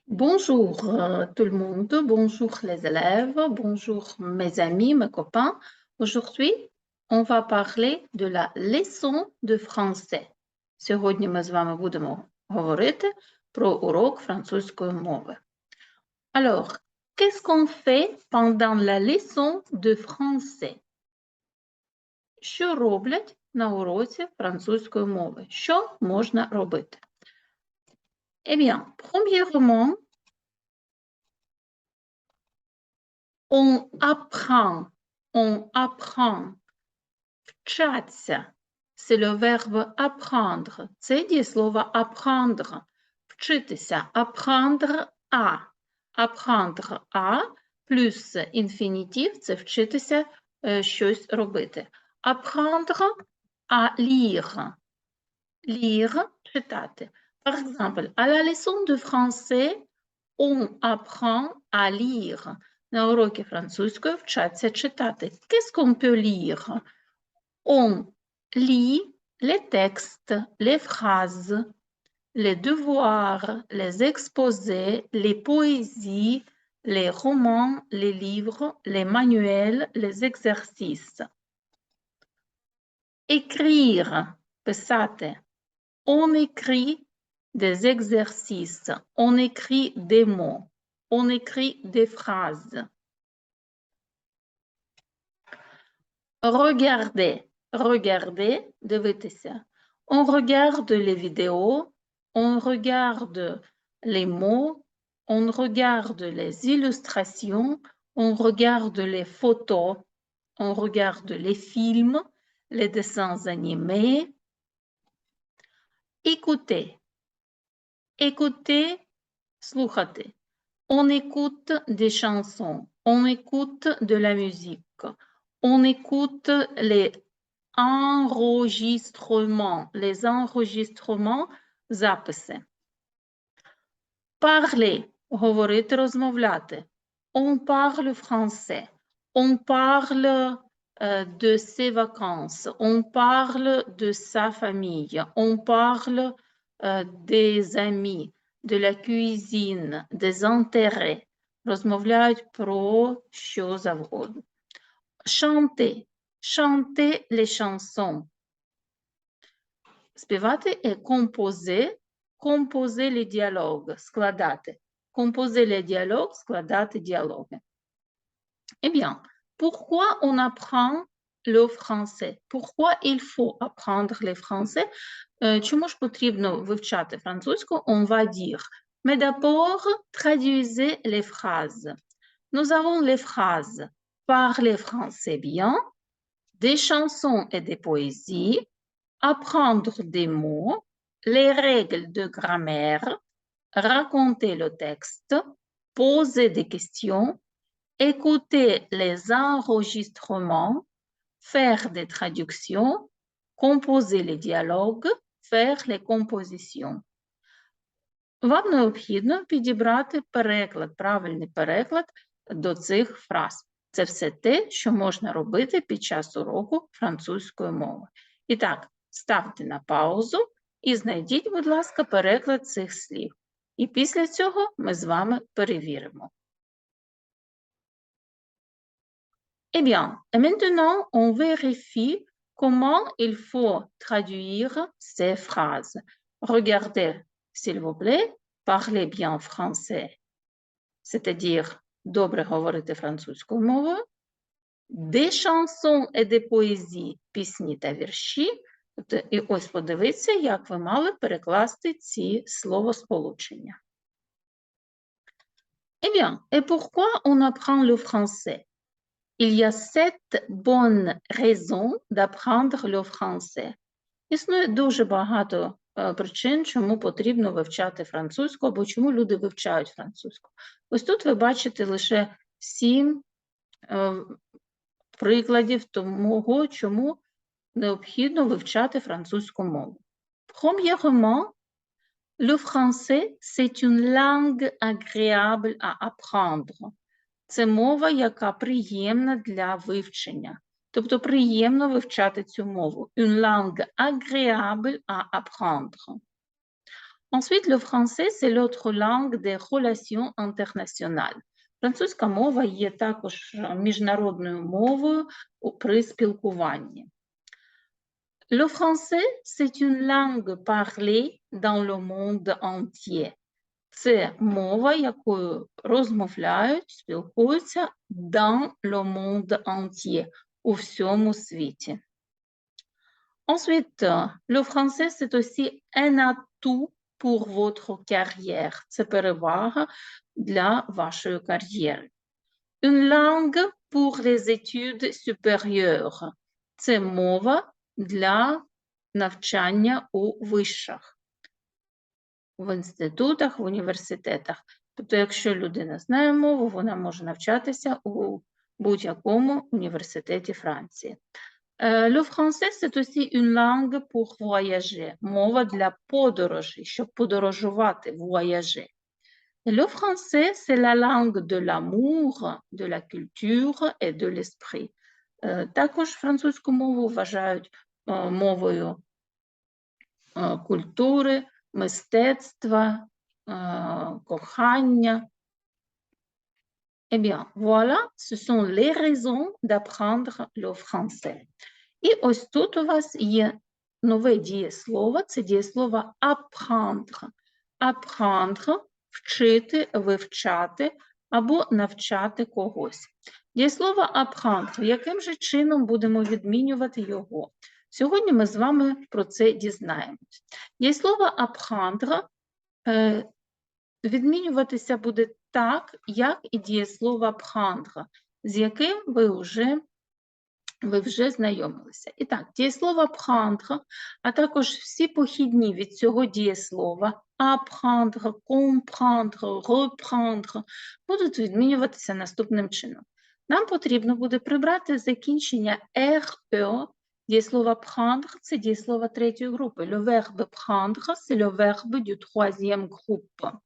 Bonjour tout le monde, bonjour les élèves, bonjour mes amis, mes copains. Aujourd'hui, on va parler de la leçon de français. Сьогодні ми з вами будемо говорити про урок французької мови. Alors, qu'est-ce qu'on fait pendant la leçon de français? Що роблять на уроці французької мови? Що можна робити? Eh bien, premièrement, on apprend, вчаться. C'est le verbe apprendre. Це дієслово apprendre. Вчитися. Apprendre à. Apprendre à плюс інфінітив – це вчитися щось робити. Apprendre à lire. Lire – читати. Par exemple, à la leçon de français, on apprend à lire. На уроки французької вчаться читати. Qu'est-ce qu'on peut lire? On lit les textes, les phrases, les devoirs, les exposés, les poésies, les romans, les livres, les manuels, les exercices. Écrire, писати. On écrit des exercices, on écrit des mots, on écrit des phrases. Regarder, дивитися. On regarde les vidéos, on regarde les mots, on regarde les illustrations, on regarde les photos, on regarde les films, les dessins animés. Écouter, слухати. On écoute des chansons, on écoute de la musique, on écoute les enregistrements, записи. Parler, говорити, розмовляти. On parle français, on parle de ses vacances, on parle de sa famille, on parle des amis, de la cuisine, des intérêts. Розмовляють про що завгодно. Chanter les chansons. Співати et composer les dialogues, складати. Composer les dialogues, складати діалоги. Eh bien, pourquoi on apprend le français? Pourquoi il faut apprendre le français? Чому ж потрібно вивчати французьку? On va dire. Mais d'abord, traduisez les phrases. Nous avons les phrases parler français bien, des chansons et des poésies, apprendre des mots, les règles de grammaire, raconter le texte, poser des questions, écouter les enregistrements, faire des traductions, composer les dialogues, faire les compositions. Вам необхідно підібрати переклад, правильний переклад до цих фраз. Це все те, що можна робити під час уроку французької мови. І так, ставте на паузу і знайдіть, будь ласка, переклад цих слів. І після цього ми з вами перевіримо. Eh bien, maintenant, on vérifie comment il faut traduire ces phrases. Regardez, s'il vous plaît, parlez bien français, c'est-à-dire добре говорити французькою мовою, des chansons et des poésies, пісні та вірші. І ось подивіться, як ви мали перекласти ці словосполучення. Eh bien, et pourquoi on apprend le français? Il y a 7 bonnes raisons d'apprendre le français. Існує дуже багато причин, чому потрібно вивчати французьку, або чому люди вивчають французьку. Ось тут ви бачите лише 7 прикладів того, чому необхідно вивчати французьку мову. Premièrement, le français, c'est une langue agréable à apprendre. Це мова, яка приємна для вивчення. Тобто приємно вивчати цю мову. Une langue agréable à apprendre. Ensuite, le français, c'est l'autre langue des relations internationales. Французька мова є також міжнародною мовою при спілкуванні. Le français, c'est une langue parlée dans le monde entier. Це мова, якою розмовляють, спілкуються dans le monde entier, у всьому світі. Ensuite, le français, c'est aussi un atout pour votre carrière. Це перевага для вашої кар'єри. Une langue pour les études supérieures. Це мова для навчання у вишах, в інститутах, в університетах. Тобто, якщо людина знає мову, вона може навчатися у будь-якому університеті Франції. Le français, c'est aussi une langue pour voyager. Мова для подорожей, щоб подорожувати, voyager. Le français, c'est la langue de l'amour, de la culture et de l'esprit. Також французьку мову вважають мовою культури, мистецтва, кохання. Eh bien, voilà, ce sont les raisons d'apprendre le français. І ось тут у вас є нове дієслово, це дієслово apprendre. Apprendre – вчити, вивчати або навчати когось. Дієслово apprendre, яким же чином будемо відмінювати його? Сьогодні ми з вами про це дізнаємось. Дієслово apprendre відмінюватися буде так, як і дієслово prendre, з яким ви вже знайомилися. І так, дієслово prendre, а також всі похідні від цього дієслова apprendre, comprendre, reprendre будуть відмінюватися наступним чином. Нам потрібно буде прибрати закінчення «re», дієслово prendre – це дієслово третьої групи. Le verbe prendre – c'est le verbe du troisième groupe.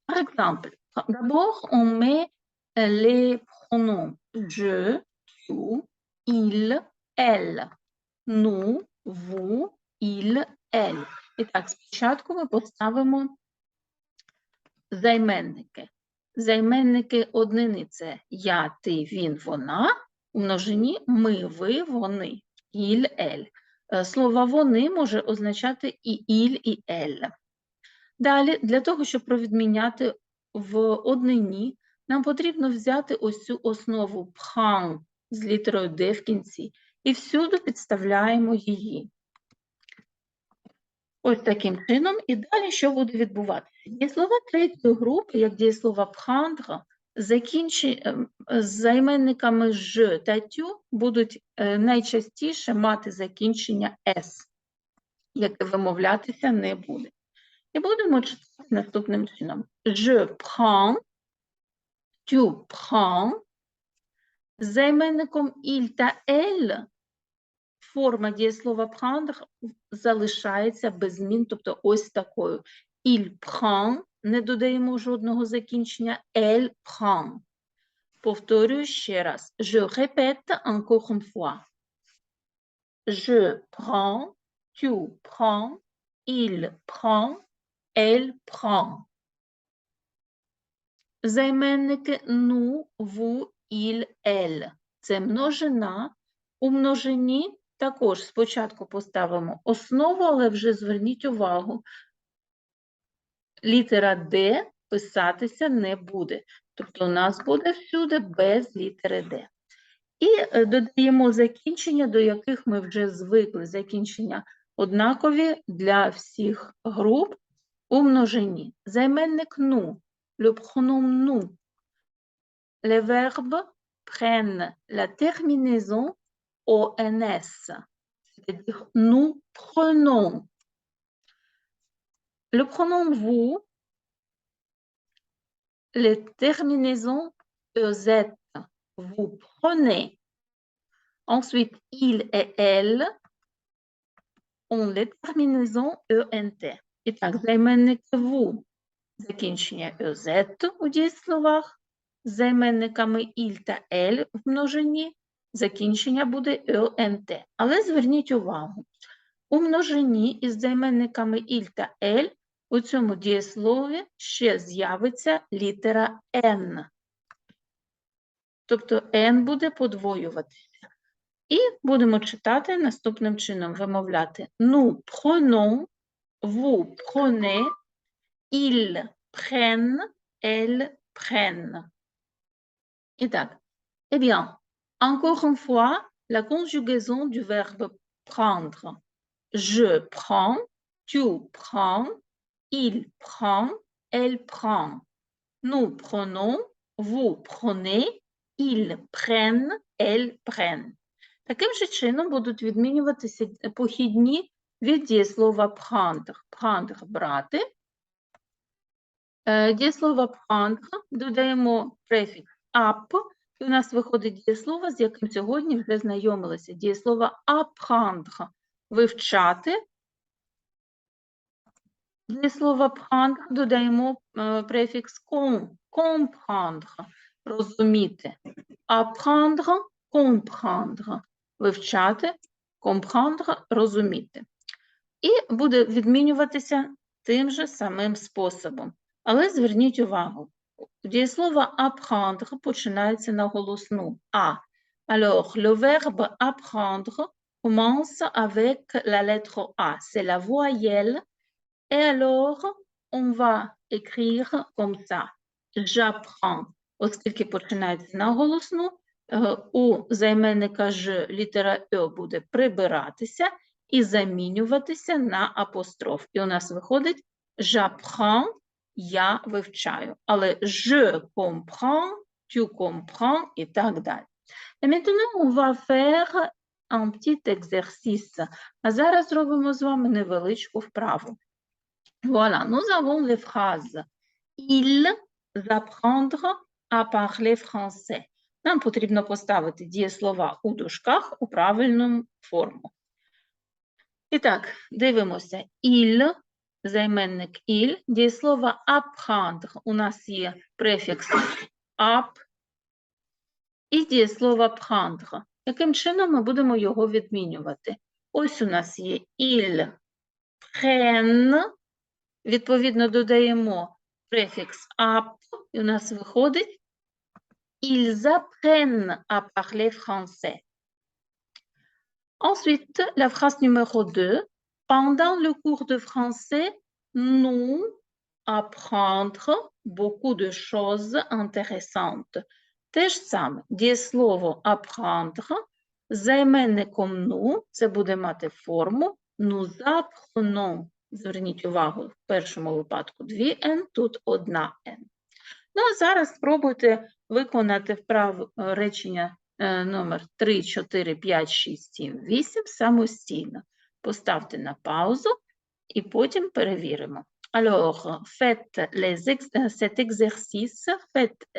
Par exemple, d'abord, on met les pronoms je, tu, il, elle, nous, vous, il, elle. І так, спочатку ми поставимо займенники. Займенники однини – це я, ти, він, вона. У множині ми, ви, вони. Il, elle. Слово «вони» може означати і «il», і «elle». Далі, для того, щоб провідміняти в однині, нам потрібно взяти ось цю основу prend з літерою «d» в кінці і всюди підставляємо її. Ось таким чином. І далі що буде відбуватися? Дієслова третьої групи, як дієслова prendre, з займенниками «je» та «tu» будуть найчастіше мати закінчення «s», яке вимовлятися не буде. І будемо читати наступним чином. Je prends, tu prends. З займенником il та elle форма дієслова prendre залишається без змін, тобто ось такою. Il prend, не додаємо жодного закінчення, elle prend. Повторюю ще раз. Je répète encore une fois. Je prends, tu prends, il prend, elle prend. Займенники nous, vous, il, elle. Це множина. У множині також спочатку поставимо основу, але вже зверніть увагу. Літера «Д» писатися не буде. Тобто у нас буде всюди без літери «Д». І додаємо закінчення, до яких ми вже звикли. Закінчення однакові для всіх груп у множині. Займенник «nous», le pronom «nous». Les verbes prennent la terminaison ONS, c'est-à-dire nous prenons. Le pronom vous, les terminaisons EZ, vous prenez. Ensuite, il et elle ont les terminaisons ENT. Итак, займенник vous, закінчення EZ у дієсловах, з займенниками il та elle в множині, закінчення буде «ent». Але зверніть увагу, у множині із займенниками «il» та «elle» у цьому дієслові ще з'явиться літера «н». Тобто «н» буде подвоюватися. І будемо читати наступним чином, вимовляти. Nous prenons, vous prenez, ils prennent, elles prennent. Итак, eh bien, encore une fois, la conjugaison du verbe prendre. Je prends, tu prends, il prend, elle prend. Nous prenons, vous prenez, ils prennent, elles prennent. Таким же чином будуть відмінюватися похідні від дієслова prendre. Prendre – брати. Дієслова prendre додаємо префікс ap, і у нас виходить дієслово, з яким сьогодні вже знайомилися. Дієслово apprendre – вивчати. Дієслово prendre додаємо префікс comprendre – розуміти. Apprendre – comprendre – вивчати, comprendre – розуміти. І буде відмінюватися тим же самим способом. Але зверніть увагу, дієслово apprendre починається на голосну «а». Alors, le verbe apprendre commence avec la lettre A. C'est la voyelle. Et alors, on va écrire comme ça. J'apprends. Оскільки починається на голосну, у займенника «ж» літера «е» буде прибиратися і замінюватися на апостроф. І у нас виходить «j'apprends», я вивчаю. Але «je comprends», «tu comprends» і так далі. Et maintenant, on va faire un petit exercice. А зараз зробимо з вами невеличку вправу. Voilà, nous avons les phrases. Ils apprendre à parler français. Нам потрібно поставити дієслова у дужках у правильну форму. І так, дивимося. Il, займенник il, дієслово apprendre. У нас є префікс ap і дієслово prendre. Яким чином ми будемо його відмінювати? Ось у нас є il prenne, відповідно додаємо префікс ap, і у нас виходить ils apprennent à parler français. Ensuite, la phrase numéro 2. Pendant le cours de français, nous apprendre beaucoup de choses intéressantes. Те ж саме, дієслово apprendre, займенником nous, це буде мати форму nous apprenons. Зверніть увагу, в першому випадку 2 «н», тут 1 «н». Ну, а зараз спробуйте виконати вправу речення номер 3, 4, 5, 6, 7, 8 самостійно. Поставте на паузу і потім перевіримо. Alors, faites cet exercice,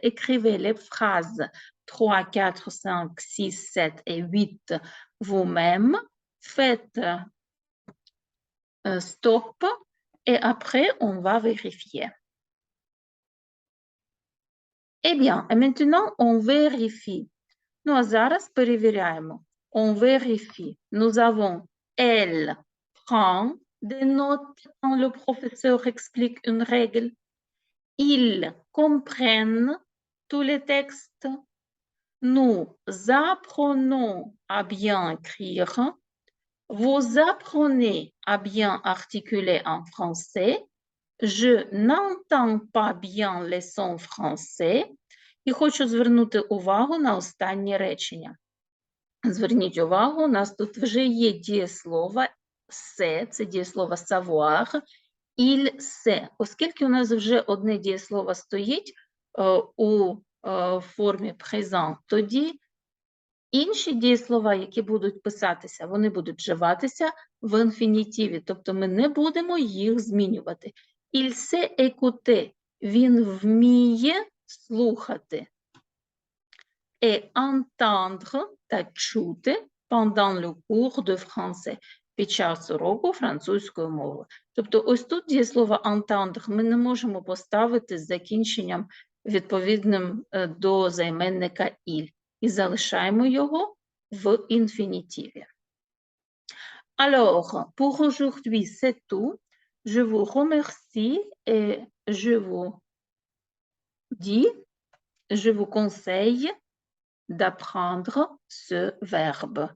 écrivez les phrases 3, 4, 5, 6, 7 et 8 vous-même. Faites stop et après on va vérifier. Eh bien, et maintenant on vérifie. Ну, а зараз перевіряємо. On vérifie. Nous avons elle prend des notes quand le professeur explique une règle. Ils comprennent tous les textes. Nous apprenons à bien écrire. Vous apprenez à bien articuler en français. Je n'entends pas bien les sons français. І хочу звернути увагу на останнє речення. Зверніть увагу, у нас тут вже є дієслово «се», це дієслово «savoir», «il sait». Оскільки у нас вже одне дієслово стоїть у формі «présent», тоді інші дієслова, які будуть писатися, вони будуть вживатися в інфінітиві, тобто ми не будемо їх змінювати. «Il sait écouter» – він вміє слухати. Et entendre – та чути pendant le cours de français – під час уроку французької мови. Тобто ось тут дієслово entendre ми не можемо поставити з закінченням відповідним до займенника «il». І залишаємо його в інфінітиві. Alors, pour aujourd'hui, c'est tout. Je vous remercie et je vous dis, je vous conseille d'apprendre ce verbe.